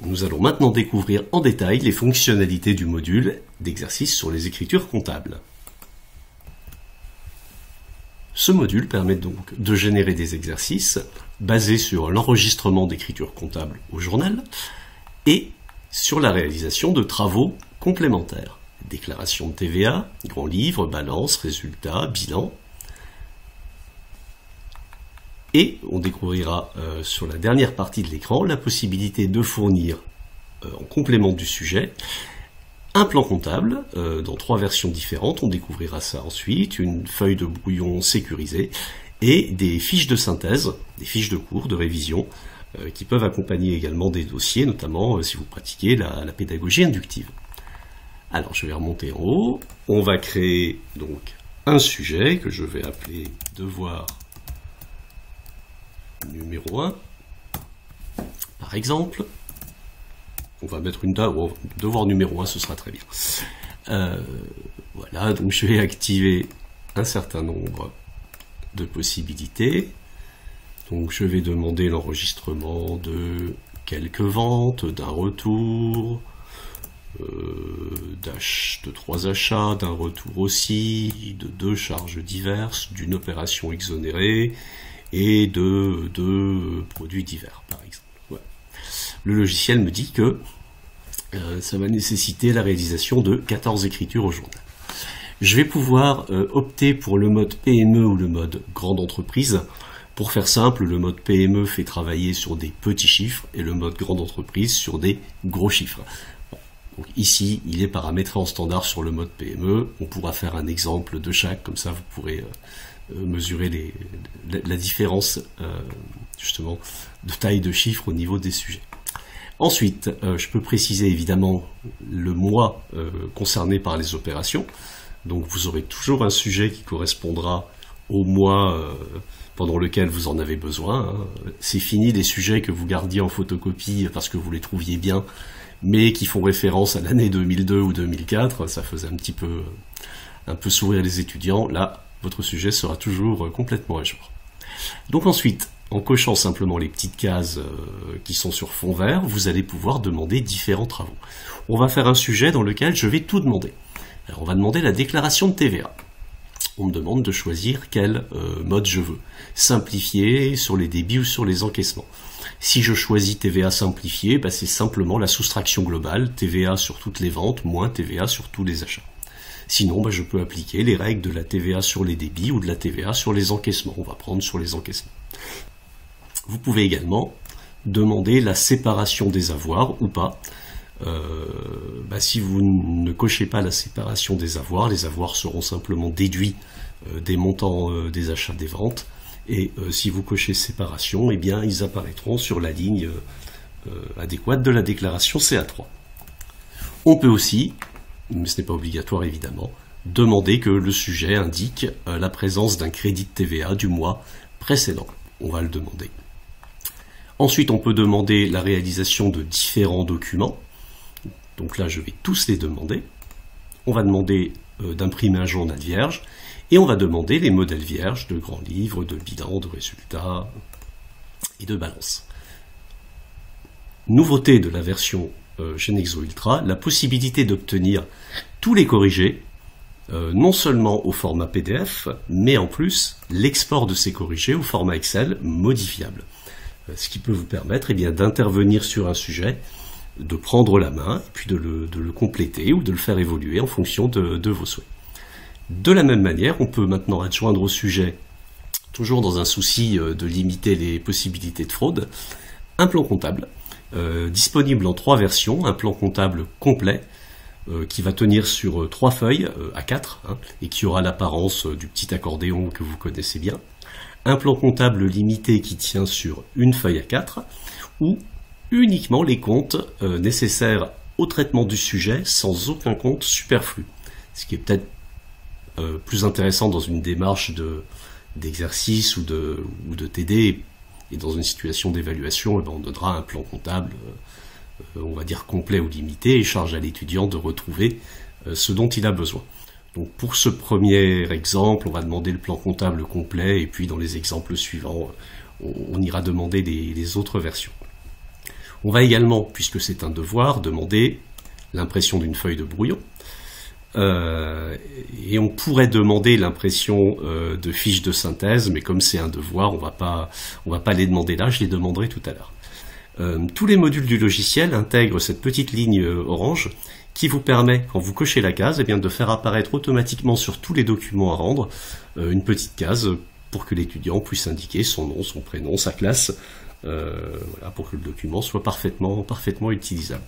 Nous allons maintenant découvrir en détail les fonctionnalités du module d'exercice sur les écritures comptables. Ce module permet donc de générer des exercices basés sur l'enregistrement d'écritures comptables au journal et sur la réalisation de travaux complémentaires. Déclaration de TVA, grand livre, balance, résultats, bilan. Et on découvrira sur la dernière partie de l'écran la possibilité de fournir en complément du sujet un plan comptable dans 3 versions différentes. On découvrira ça ensuite, une feuille de brouillon sécurisée et des fiches de synthèse, des fiches de cours, de révision qui peuvent accompagner également des dossiers, notamment si vous pratiquez la pédagogie inductive. Alors je vais remonter en haut, on va créer donc un sujet que je vais appeler devoir numéro 1, par exemple. On va mettre une date, devoir numéro 1, ce sera très bien. Voilà, donc je vais activer un certain nombre de possibilités. Donc je vais demander l'enregistrement de quelques ventes, d'un retour, de 3 achats, d'un retour aussi, de 2 charges diverses, d'une opération exonérée, et de 2 produits divers, par exemple. Ouais. Le logiciel me dit que ça va nécessiter la réalisation de 14 écritures au journal. Je vais pouvoir opter pour le mode PME ou le mode grande entreprise. Pour faire simple, le mode PME fait travailler sur des petits chiffres et le mode grande entreprise sur des gros chiffres. Bon. Donc ici, il est paramétré en standard sur le mode PME. On pourra faire un exemple de chaque, comme ça vous pourrez mesurer la différence justement de taille de chiffre au niveau des sujets. Ensuite, je peux préciser évidemment le mois concerné par les opérations. Donc vous aurez toujours un sujet qui correspondra au mois pendant lequel vous en avez besoin. C'est fini les sujets que vous gardiez en photocopie parce que vous les trouviez bien, mais qui font référence à l'année 2002 ou 2004. Ça faisait un peu sourire les étudiants. Là, votre sujet sera toujours complètement à jour. Donc ensuite, en cochant simplement les petites cases qui sont sur fond vert, vous allez pouvoir demander différents travaux. On va faire un sujet dans lequel je vais tout demander. Alors on va demander la déclaration de TVA. On me demande de choisir quel mode je veux. Simplifié, sur les débits ou sur les encaissements. Si je choisis TVA simplifié, c'est simplement la soustraction globale, TVA sur toutes les ventes, moins TVA sur tous les achats. Sinon, je peux appliquer les règles de la TVA sur les débits ou de la TVA sur les encaissements. On va prendre sur les encaissements. Vous pouvez également demander la séparation des avoirs ou pas. Si vous ne cochez pas la séparation des avoirs, les avoirs seront simplement déduits des montants des achats des ventes. Et si vous cochez séparation, ils apparaîtront sur la ligne adéquate de la déclaration CA3. On peut aussi, mais ce n'est pas obligatoire évidemment, demander que le sujet indique la présence d'un crédit de TVA du mois précédent. On va le demander. Ensuite, on peut demander la réalisation de différents documents. Donc là, je vais tous les demander. On va demander d'imprimer un journal vierge et on va demander les modèles vierges de grands livres, de bilan, de résultats et de balance. Nouveauté de la version Genexo Ultra, la possibilité d'obtenir tous les corrigés, non seulement au format PDF, mais en plus l'export de ces corrigés au format Excel modifiable. Ce qui peut vous permettre d'intervenir sur un sujet, de prendre la main, et puis de le compléter ou de le faire évoluer en fonction de vos souhaits. De la même manière, on peut maintenant adjoindre au sujet, toujours dans un souci de limiter les possibilités de fraude, un plan comptable, disponible en 3 versions, un plan comptable complet, qui va tenir sur 3 feuilles A4, et qui aura l'apparence du petit accordéon que vous connaissez bien, un plan comptable limité qui tient sur une feuille A4, ou uniquement les comptes nécessaires au traitement du sujet sans aucun compte superflu. Ce qui est peut-être plus intéressant dans une démarche d'exercice ou de TD, et dans une situation d'évaluation, on donnera un plan comptable, on va dire complet ou limité, et charge à l'étudiant de retrouver ce dont il a besoin. Donc pour ce premier exemple, on va demander le plan comptable complet, et puis dans les exemples suivants, on ira demander les autres versions. On va également, puisque c'est un devoir, demander l'impression d'une feuille de brouillon. Et on pourrait demander l'impression de fiches de synthèse, mais comme c'est un devoir, on va pas les demander là, je les demanderai tout à l'heure. Tous les modules du logiciel intègrent cette petite ligne orange qui vous permet, quand vous cochez la case, eh bien, de faire apparaître automatiquement sur tous les documents à rendre une petite case pour que l'étudiant puisse indiquer son nom, son prénom, sa classe, voilà, pour que le document soit parfaitement utilisable.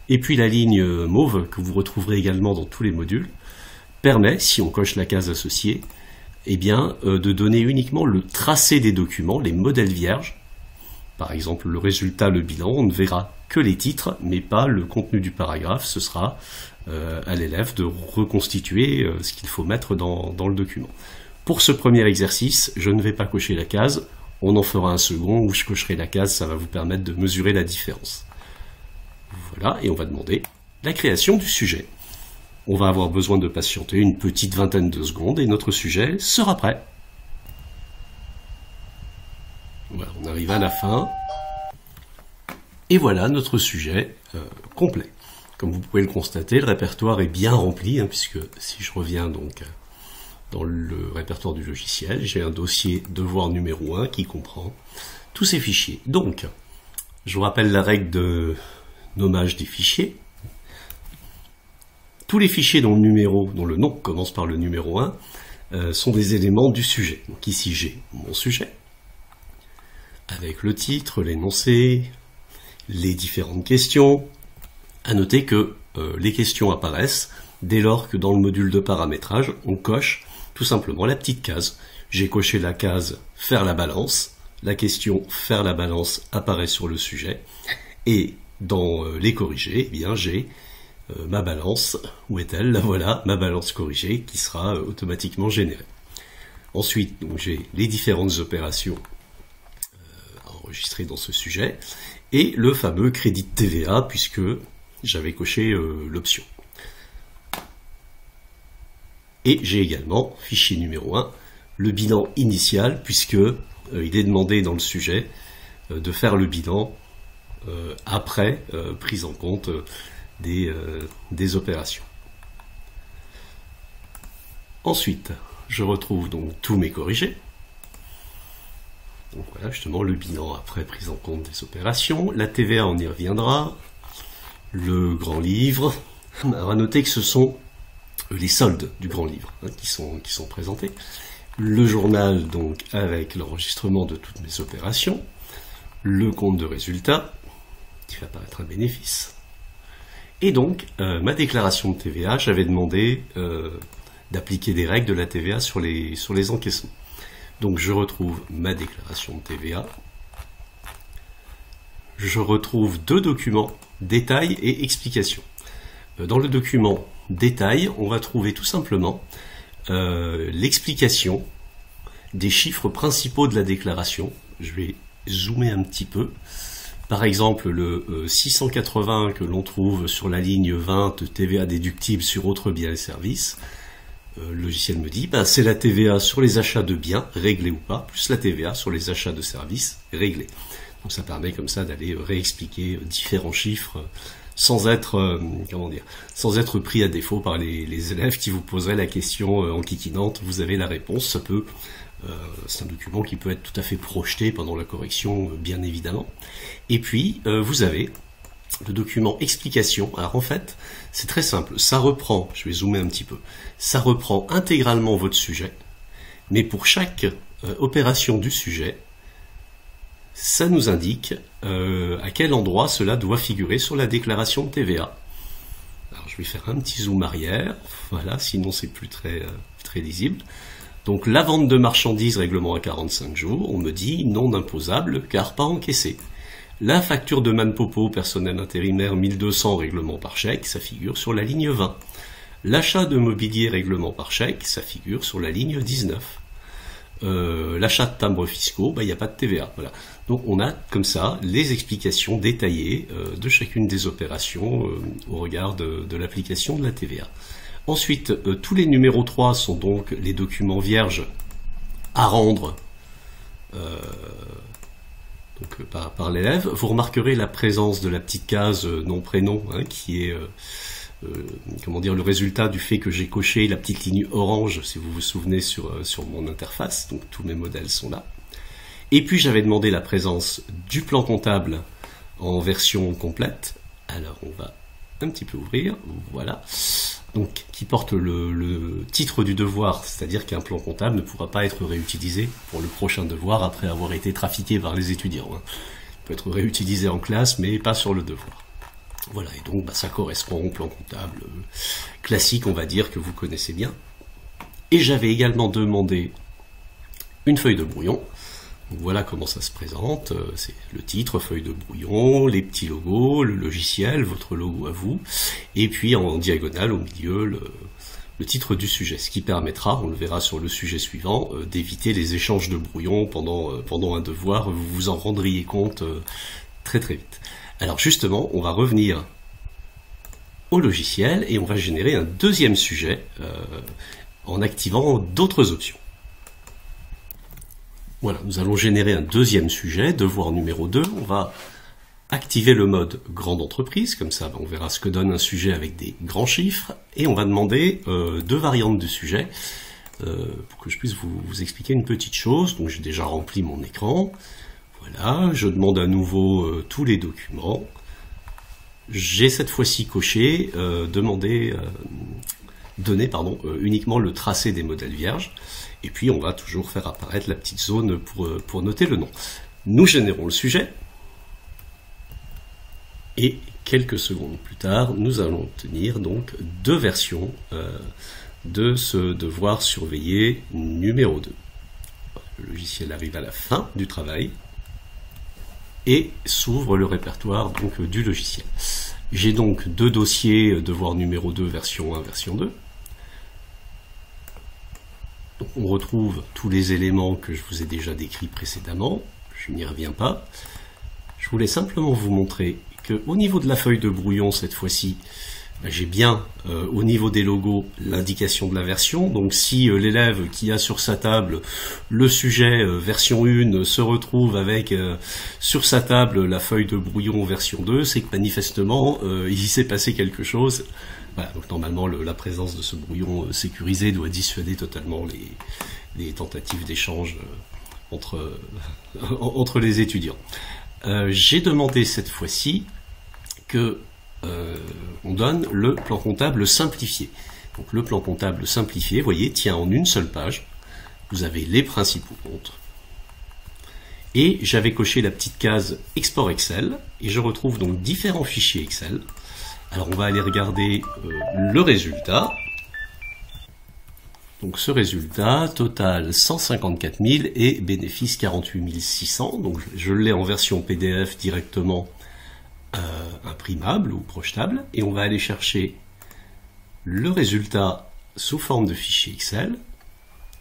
Et puis la ligne mauve, que vous retrouverez également dans tous les modules, permet, si on coche la case associée, eh bien, de donner uniquement le tracé des documents, les modèles vierges. Par exemple, le résultat, le bilan, on ne verra que les titres, mais pas le contenu du paragraphe. Ce sera à l'élève de reconstituer ce qu'il faut mettre dans le document. Pour ce premier exercice, je ne vais pas cocher la case. On en fera un second où je cocherai la case, ça va vous permettre de mesurer la différence. Voilà, et on va demander la création du sujet. On va avoir besoin de patienter une petite vingtaine de secondes et notre sujet sera prêt. Voilà, on arrive à la fin. Et voilà notre sujet complet. Comme vous pouvez le constater, le répertoire est bien rempli, hein, puisque si je reviens donc dans le répertoire du logiciel, j'ai un dossier devoir numéro 1 qui comprend tous ces fichiers. Donc, je vous rappelle la règle de nommage des fichiers. Tous les fichiers dont le nom commence par le numéro 1 sont des éléments du sujet. Donc ici j'ai mon sujet, avec le titre, l'énoncé, les différentes questions. À noter que les questions apparaissent dès lors que dans le module de paramétrage, on coche tout simplement la petite case. J'ai coché la case « Faire la balance ». La question « Faire la balance » apparaît sur le sujet. Et dans les corrigés, eh bien j'ai ma balance. Où est-elle? La voilà, ma balance corrigée qui sera automatiquement générée. Ensuite, j'ai les différentes opérations enregistrées dans ce sujet. Et le fameux crédit de TVA, puisque j'avais coché l'option. Et j'ai également, fichier numéro 1, le bilan initial, puisque il est demandé dans le sujet de faire le bilan après prise en compte des opérations. Ensuite, je retrouve donc tous mes corrigés. Donc voilà, justement, le bilan après prise en compte des opérations. La TVA, on y reviendra. Le grand livre. Alors, à noter que ce sont les soldes du grand livre qui sont présentés. Le journal, donc, avec l'enregistrement de toutes mes opérations. Le compte de résultat, qui fait apparaître un bénéfice. Et donc, ma déclaration de TVA, j'avais demandé d'appliquer des règles de la TVA sur les encaissements. Donc je retrouve ma déclaration de TVA. Je retrouve deux documents, détail et explication. Dans le document détail, on va trouver tout simplement l'explication des chiffres principaux de la déclaration. Je vais zoomer un petit peu. Par exemple, le 680 que l'on trouve sur la ligne 20, TVA déductible sur autres biens et services. Le logiciel me dit, c'est la TVA sur les achats de biens, réglés ou pas, plus la TVA sur les achats de services, réglés. Donc ça permet comme ça d'aller réexpliquer différents chiffres sans être, sans être pris à défaut par les élèves qui vous poseraient la question enquiquinante. Vous avez la réponse, c'est un document qui peut être tout à fait projeté pendant la correction, bien évidemment. Et puis, vous avez le document explication. Alors en fait, c'est très simple. Ça reprend, je vais zoomer un petit peu, ça reprend intégralement votre sujet, mais pour chaque opération du sujet, ça nous indique à quel endroit cela doit figurer sur la déclaration de TVA. Alors je vais faire un petit zoom arrière, voilà, sinon c'est plus très lisible. Donc la vente de marchandises, règlement à 45 jours, on me dit non imposable car pas encaissé. La facture de Manpopo, personnel intérimaire 1200, règlement par chèque, ça figure sur la ligne 20. L'achat de mobilier, règlement par chèque, ça figure sur la ligne 19. L'achat de timbres fiscaux, il n'y a pas de TVA. Voilà. Donc on a comme ça les explications détaillées de chacune des opérations au regard de l'application de la TVA. Ensuite, tous les numéros 3 sont donc les documents vierges à rendre donc par l'élève. Vous remarquerez la présence de la petite case nom-prénom, hein, qui est comment dire, le résultat du fait que j'ai coché la petite ligne orange, si vous vous souvenez, sur mon interface. Donc tous mes modèles sont là. Et puis j'avais demandé la présence du plan comptable en version complète. Alors on va un petit peu ouvrir, voilà. Donc qui porte le titre du devoir, c'est-à-dire qu'un plan comptable ne pourra pas être réutilisé pour le prochain devoir après avoir été trafiqué par les étudiants, hein. Il peut être réutilisé en classe, mais pas sur le devoir. Voilà, et donc ça correspond au plan comptable classique, on va dire, que vous connaissez bien. Et j'avais également demandé une feuille de brouillon. Donc voilà comment ça se présente, c'est le titre, feuille de brouillon, les petits logos, le logiciel, votre logo à vous, et puis en diagonale au milieu le titre du sujet, ce qui permettra, on le verra sur le sujet suivant, d'éviter les échanges de brouillons pendant un devoir, vous vous en rendriez compte très très vite. Alors justement, on va revenir au logiciel et on va générer un deuxième sujet en activant d'autres options. Voilà, nous allons générer un deuxième sujet, devoir numéro 2. On va activer le mode grande entreprise, comme ça on verra ce que donne un sujet avec des grands chiffres, et on va demander deux variantes de sujet pour que je puisse vous expliquer une petite chose. Donc j'ai déjà rempli mon écran. Voilà, je demande à nouveau tous les documents. J'ai cette fois-ci coché donner uniquement le tracé des modèles vierges. Et puis on va toujours faire apparaître la petite zone pour noter le nom. Nous générons le sujet. Et quelques secondes plus tard, nous allons obtenir donc deux versions de ce devoir surveillé numéro 2. Le logiciel arrive à la fin du travail et s'ouvre le répertoire donc du logiciel. J'ai donc deux dossiers, devoir numéro 2, version 1, version 2. Donc on retrouve tous les éléments que je vous ai déjà décrits précédemment, je n'y reviens pas. Je voulais simplement vous montrer qu'au niveau de la feuille de brouillon, cette fois-ci, j'ai bien au niveau des logos l'indication de la version. Donc si l'élève qui a sur sa table le sujet version 1 se retrouve avec sur sa table la feuille de brouillon version 2, c'est que manifestement il s'est passé quelque chose. Voilà, donc normalement la présence de ce brouillon sécurisé doit dissuader totalement les tentatives d'échange entre les étudiants. J'ai demandé cette fois-ci que on donne le plan comptable simplifié. Donc le plan comptable simplifié, vous voyez, tient en une seule page. Vous avez les principaux comptes. Et j'avais coché la petite case Export Excel, et je retrouve donc différents fichiers Excel. Alors on va aller regarder le résultat. Donc ce résultat, total 154 000 et bénéfice 48 600. Donc je l'ai en version PDF directement imprimable ou projetable. Et on va aller chercher le résultat sous forme de fichier Excel.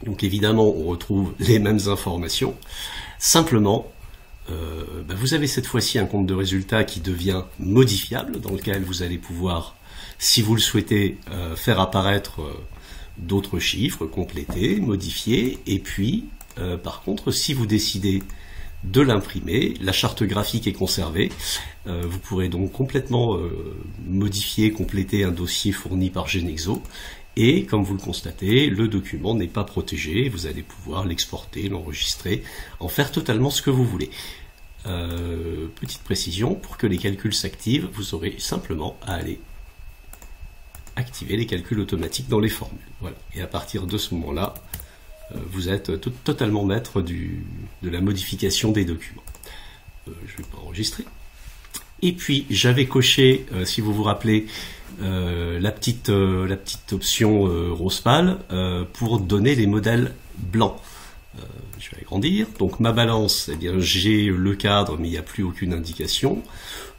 Donc évidemment on retrouve les mêmes informations. Simplement, vous avez cette fois-ci un compte de résultat qui devient modifiable, dans lequel vous allez pouvoir, si vous le souhaitez, faire apparaître d'autres chiffres, compléter, modifier, et puis par contre si vous décidez de l'imprimer, la charte graphique est conservée, vous pourrez donc complètement modifier, compléter un dossier fourni par Genexo, et comme vous le constatez, le document n'est pas protégé, vous allez pouvoir l'exporter, l'enregistrer, en faire totalement ce que vous voulez. Petite précision, pour que les calculs s'activent, vous aurez simplement à aller activer les calculs automatiques dans les formules. Voilà. Et à partir de ce moment-là, vous êtes totalement maître de la modification des documents. Je ne vais pas enregistrer. Et puis j'avais coché, si vous vous rappelez, la petite option rose pâle pour donner les modèles blancs. Je vais agrandir. Donc ma balance, eh bien j'ai le cadre, mais il n'y a plus aucune indication.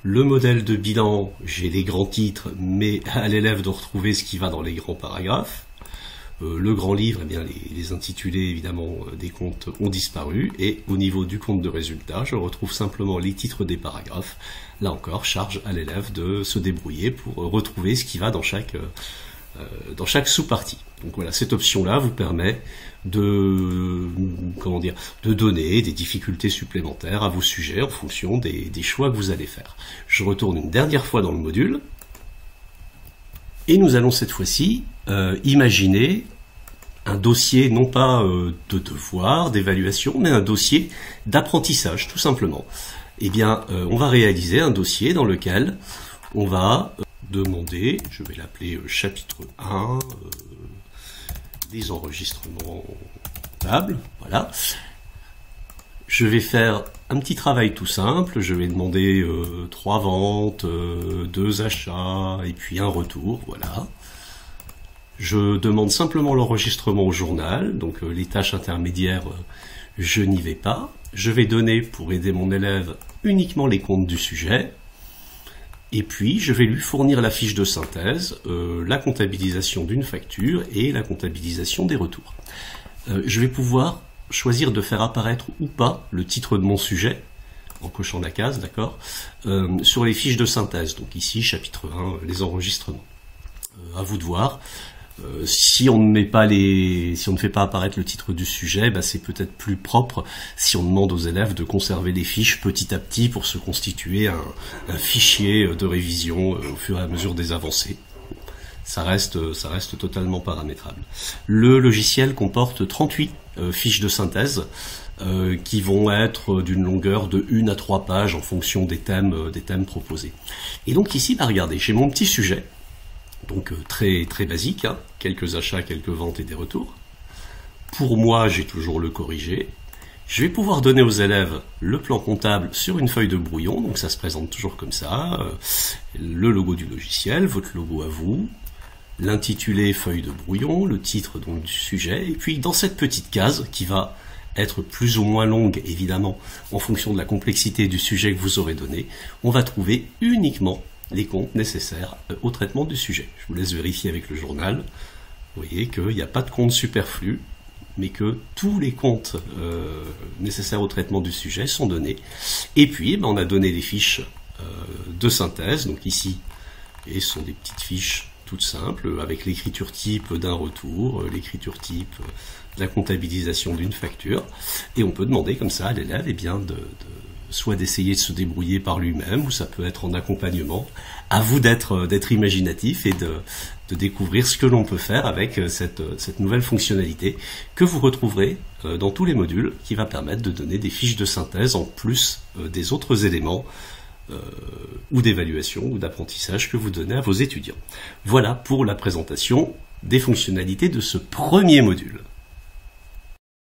Le modèle de bilan, j'ai les grands titres, mais à l'élève de retrouver ce qui va dans les grands paragraphes. Le grand livre, eh bien les intitulés évidemment des comptes ont disparu, et au niveau du compte de résultat, je retrouve simplement les titres des paragraphes. Là encore, charge à l'élève de se débrouiller pour retrouver ce qui va dans chaque dans chaque sous-partie. Donc voilà, cette option-là vous permet de donner des difficultés supplémentaires à vos sujets en fonction des choix que vous allez faire. Je retourne une dernière fois dans le module et nous allons cette fois-ci imaginer un dossier non pas de devoir, d'évaluation, mais un dossier d'apprentissage tout simplement. Eh bien, on va réaliser un dossier dans lequel on va demander, je vais l'appeler chapitre 1, des enregistrements comptables, voilà. Je vais faire un petit travail tout simple, je vais demander 3 ventes, 2 achats et puis un retour, voilà. Je demande simplement l'enregistrement au journal, donc les tâches intermédiaires, je n'y vais pas. Je vais donner, pour aider mon élève, uniquement les comptes du sujet. Et puis, je vais lui fournir la fiche de synthèse, la comptabilisation d'une facture et la comptabilisation des retours. Je vais pouvoir choisir de faire apparaître ou pas le titre de mon sujet, en cochant la case, d'accord, sur les fiches de synthèse. Donc ici, chapitre 1, les enregistrements. À vous de voir. Si on ne fait pas apparaître le titre du sujet, c'est peut-être plus propre si on demande aux élèves de conserver les fiches petit à petit pour se constituer un fichier de révision au fur et à mesure des avancées. Ça reste totalement paramétrable. Le logiciel comporte 38 fiches de synthèse qui vont être d'une longueur de 1 à 3 pages en fonction des thèmes proposés. Et donc ici, regardez, j'ai mon petit sujet. Donc très basique, hein, quelques achats, quelques ventes et des retours. Pour moi, j'ai toujours le corrigé. Je vais pouvoir donner aux élèves le plan comptable sur une feuille de brouillon, donc ça se présente toujours comme ça. Le logo du logiciel, votre logo à vous, l'intitulé feuille de brouillon, le titre donc du sujet, et puis dans cette petite case qui va être plus ou moins longue, évidemment, en fonction de la complexité du sujet que vous aurez donné, on va trouver uniquement les comptes nécessaires au traitement du sujet. Je vous laisse vérifier avec le journal. Vous voyez qu'il n'y a pas de compte superflu, mais que tous les comptes nécessaires au traitement du sujet sont donnés. Et puis, on a donné les fiches de synthèse. Donc ici, ce sont des petites fiches toutes simples, avec l'écriture type d'un retour, l'écriture type de la comptabilisation d'une facture. Et on peut demander comme ça à l'élève soit d'essayer de se débrouiller par lui-même, ou ça peut être en accompagnement. À vous d'être imaginatif et de découvrir ce que l'on peut faire avec cette nouvelle fonctionnalité que vous retrouverez dans tous les modules, qui va permettre de donner des fiches de synthèse en plus des autres éléments ou d'évaluation ou d'apprentissage que vous donnez à vos étudiants. Voilà pour la présentation des fonctionnalités de ce premier module.